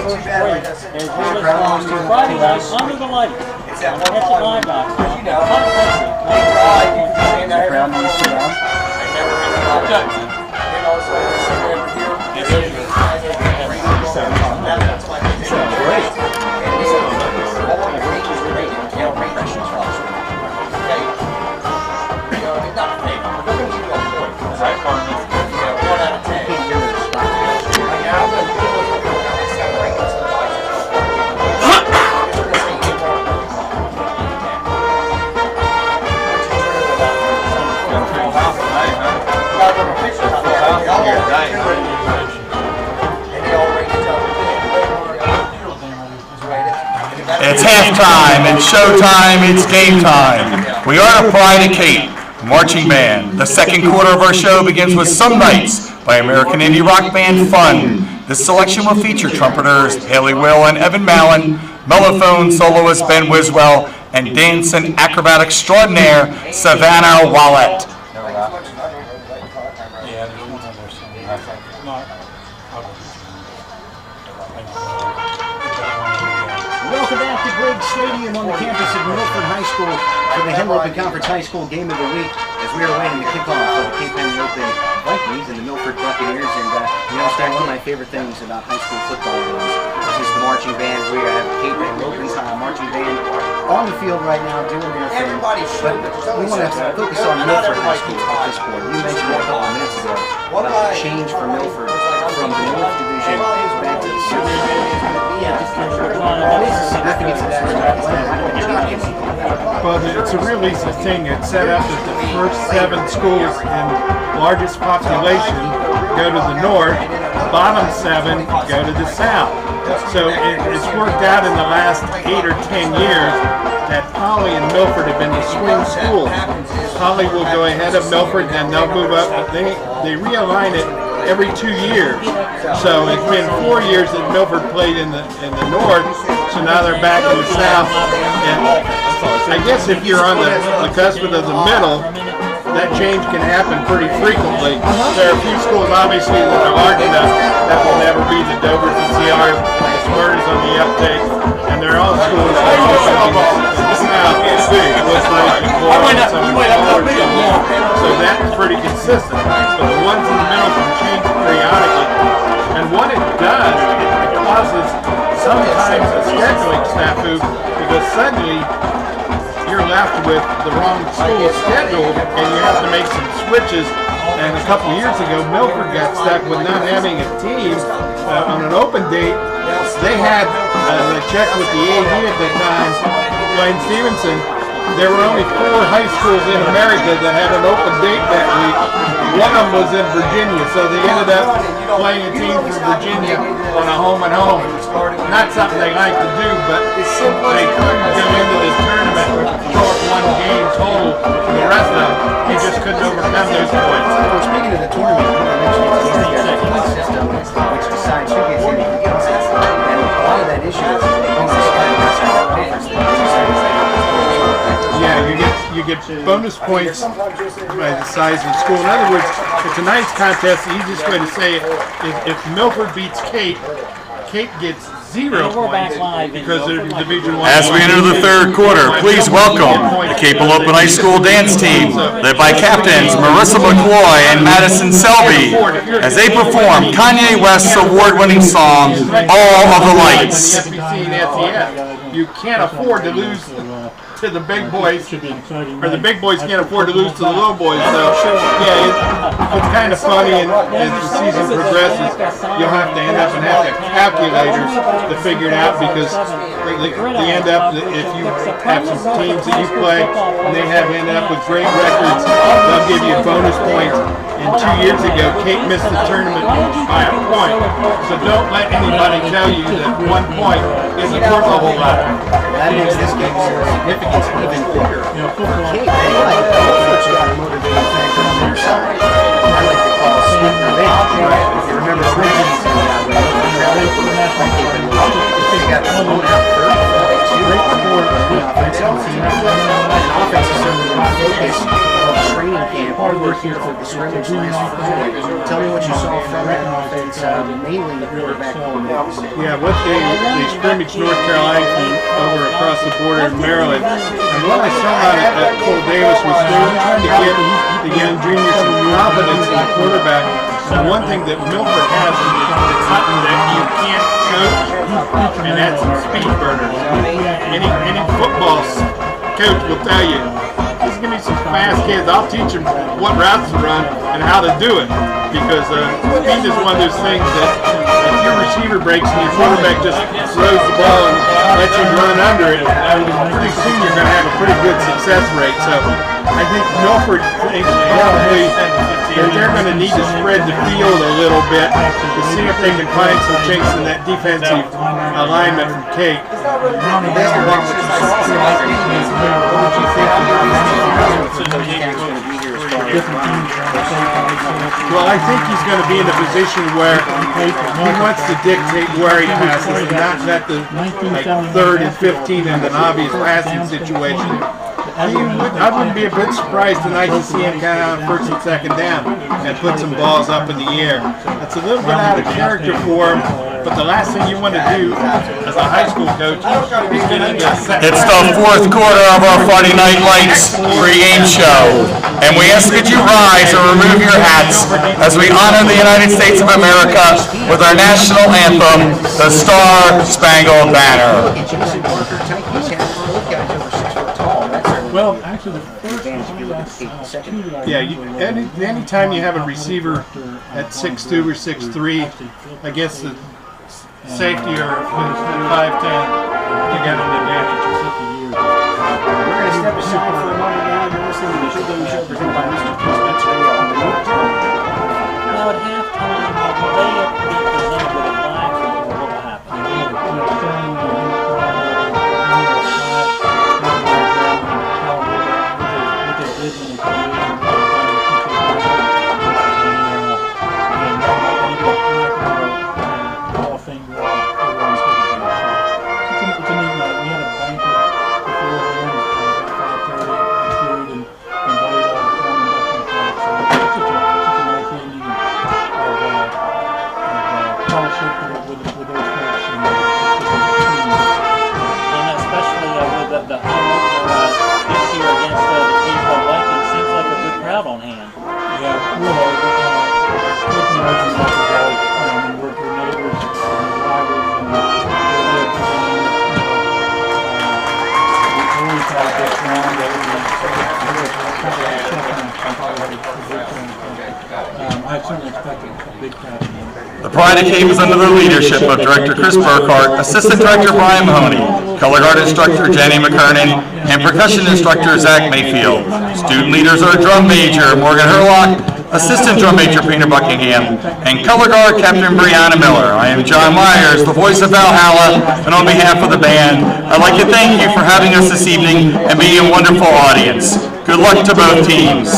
first break as we respond to Friday night under the lights. That's at Linebacker. It's halftime, it's showtime, it's game time. We are the Pride of Cape marching band. The second quarter of our show begins with Some Nights by American indie rock band Fun. This selection will feature trumpeters Haley Will and Evan Mallon, mellophone soloist Ben Wiswell, and dance and acrobat extraordinaire Savannah Wallet. Welcome back to Briggs Stadium on the campus of Milford High School for the Henlopen Conference High School Game of the Week as we are awaiting the kickoff of the Cape Henlopen Vikings and the Milford Buccaneers. And Stan, one of my favorite things about high school football is the marching band. We have Cape Henlopen's marching band on the field right now doing their thing. But we want to focus on Milford High School at this point. You mentioned a couple of minutes ago about the change for Milford from the North Division back to the South Division. Well, it's a real easy thing. It's set up that the first 7 schools and largest population go to the north, bottom 7 go to the south. So it's worked out in the last 8 or 10 years that Poly and Milford have been the swing schools. Poly will go ahead of Milford, then they'll move up, but they realign it every 2 years. So it's been 4 years that Milford played in the north, so now they're back in the south. And I guess if you're on the cusp of the middle, that change can happen pretty frequently. There are a few schools obviously that are large enough that will never be the Dovers and CRs, the Smyrnas on the uptake, and there are all schools that are also in the south. So that's pretty consistent. But the ones in the middle can change periodically. And what it does, it causes sometimes a scheduling snafu because suddenly you're left with the wrong school scheduled and you have to make some switches. And a couple years ago, Milford got stuck with not having a team on an open date. They had, I checked with the AD at the time, Wayne Stevenson, there were only 4 high schools in America that had an open date that week. One of them was in Virginia, so they ended up playing a team from Virginia on a home and home. Not something they like to do, but they couldn't go into this tournament with short 1 game total for the rest of them. They just couldn't overcome those points. Well, speaking of the tournament, I mentioned it's the point system, which decides who gets in and who gets out. And a lot of that issue is you get bonus points by the size of the school. In other words, it's a nice contest. The easiest way to say it is if Milford beats Cape, Cape gets 0 points because they're Division I. As we enter the third quarter, please welcome the Cape Henlopen High School dance team, led by captains Marissa McCloy and Madison Selby, as they perform Kanye West's award-winning song, All of the Lights. You can't afford to lose to the big boys, or the big boys can't afford to lose to the little boys. So yeah, it's kind of funny, and as the season progresses, you'll have to end up and have calculators to figure it out because they end up, if you have some teams that you play and they end up with great records, they'll give you bonus points. And 2 years ago, Kate missed the tournament by a point. So don't let anybody tell you that 1 point isn't worth a whole lot. That makes this game more significant even bigger. For Kate, Milford's got a motivating factor on their side. I like to call it sweet revenge. If you remember the Bridges when they got blown out 30-42 on the offensive team. And offense is certainly not focused on training camp. You were here for the scrimmage last Friday. Tell me what you saw from that offense, mainly the quarterback. Yeah, what they scrimmaged North Carolina from over across the border in Maryland. And what I saw out at Cole Davis was they were trying to give the young juniors some confidence in the quarterback. And one thing that Milford has is something that you can't coach, and that's speed burners. Any football coach will tell you, just give me some fast kids, I'll teach them what routes to run and how to do it. Because speed is one of those things that if your receiver breaks and your quarterback just throws the ball and lets him run under it, pretty soon you're going to have a pretty good success rate. So I think Milford thinks probably they're going to need to spread the field a little bit to see if they can find some chinks in that defensive alignment from Kate. Well, I think he's going to be in a position where he wants to dictate where he passes, not at the 3rd and 15 in an obvious passing situation. I wouldn't be a bit surprised tonight to see him kind of on 1st and 2nd down and put some balls up in the air. That's a little bit out of character for him, but the last thing you want to do as a high school coach is get into a second. It's the 4th quarter of our Friday Night Lights pregame show, and we ask that you rise or remove your hats as we honor the United States of America with our national anthem, the Star Spangled Banner. Well, actually, the first one, anytime you have a receiver at 6'2" or 6'3", against the safety or 5'10", you got an advantage. We're going to step aside for a moment now. You're listening to the Show Show presented by Mr. Spencer on the North. Now at halftime, will they be presented with a flag or what will happen? The Pride of Cape is under the leadership of Director Chris Burkhart, Assistant Director Brian Mahoney, Color Guard Instructor Jenny McKernan, and Percussion Instructor Zach Mayfield. Student leaders are Drum Major Morgan Herlock, Assistant Drum Major Peter Buckingham, and Color Guard Captain Brianna Miller. I am John Myers, the voice of Valhalla, and on behalf of the band, I'd like to thank you for having us this evening and being a wonderful audience. Good luck to both teams.